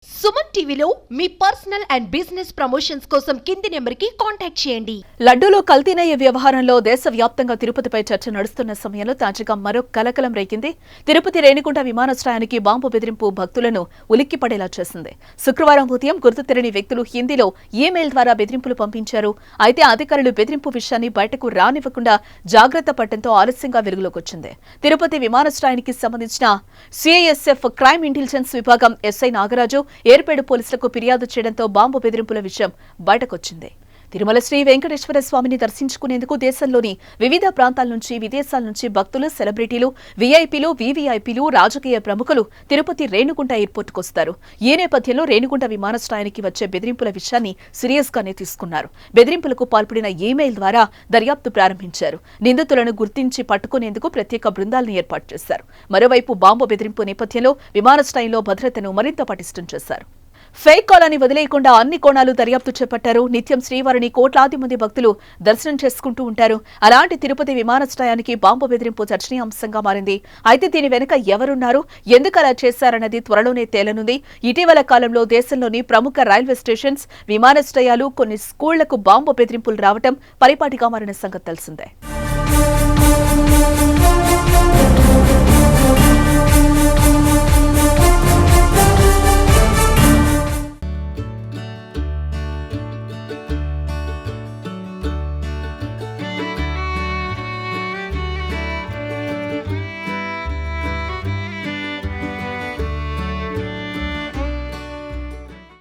సుమన్ టీవీలో మీ personal and business promotions కోసం కింది నెంబర్కి కాంటాక్ట్ చేయండి. లడ్డూలో కల్తీనయ్యే వ్యవహారంలో దేశవ్యాప్తంగా తిరుపతిపై చర్చ నడుస్తున్న సమయంలో తాజాగా మరో కలకలం రేగింది. తిరుపతి రేణిగుంట విమానాశ్రయానికి బాంబు బెదిరింపు భక్తులను ఉలిక్కిపడేలా చేసింది. శుక్రవారం ఉదయం గుర్తు తెలియని వ్యక్తులు హిందీలో ఈమెయిల్ ద్వారా బెదిరింపులు పంపించారు. అయితే అధికారులు బెదిరింపు విషయాన్ని బయటకు రానివ్వకుండా జాగ్రత్త పడటంతో ఆలస్యంగా వెలుగులోకి వచ్చింది. తిరుపతి విమానాశ్రయానికి సంబంధించిన సిఐఎస్ఎఫ్ క్రైమ్ ఇంటెలిజెన్స్ విభాగం ఎస్ఐ నాగరాజు ఏర్పేడు పోలీసులకు ఫిర్యాదు చేయడంతో బాంబు బెదిరింపుల విషయం బయటకొచ్చింది. తిరుమల శ్రీ వెంకటేశ్వర స్వామిని దర్శించుకునేందుకు దేశంలోని వివిధ ప్రాంతాల నుంచి విదేశాల నుంచి భక్తులు, సెలబ్రిటీలు, వీఐపీలు, వీవీఐపీలు, రాజకీయ ప్రముఖులు తిరుపతి రేణిగుంట ఎయిర్పోర్టుకు వస్తారు. ఈ నేపథ్యంలో రేణిగుంట విమానాశ్రయానికి వచ్చే బెదిరింపుల విషయాన్ని సీరియస్ గానే తీసుకున్నారు. బెదిరింపులకు పాల్పడిన ఈమెయిల్ ద్వారా దర్యాప్తు ప్రారంభించారు. నిందితులను గుర్తించి పట్టుకునేందుకు ప్రత్యేక బృందాలను ఏర్పాటు చేశారు. మరోవైపు బాంబు బెదిరింపు నేపథ్యంలో విమానాశ్రయంలో భద్రతను మరింత పటిష్టం చేశారు. ఫేక్ కాలాన్ని వదిలేయకుండా అన్ని కోణాలు దర్యాప్తు చేపట్టారు. నిత్యం శ్రీవారిని కోట్లాది మంది భక్తులు దర్శనం చేసుకుంటూ ఉంటారు. అలాంటి తిరుపతి విమానాశ్రయానికి బాంబు బెదిరింపు చర్చనీయాంశంగా మారింది. అయితే దీని వెనుక ఎవరున్నారు, ఎందుకు అలా చేశారన్నది త్వరలోనే తేలనుంది. ఇటీవల కాలంలో దేశంలోని ప్రముఖ రైల్వే స్టేషన్స్, విమానాశ్రయాలు, కొన్ని స్కూళ్లకు బాంబు బెదిరింపులు రావడం పరిపాటిగా మారిన సంగతి తెలిసిందే.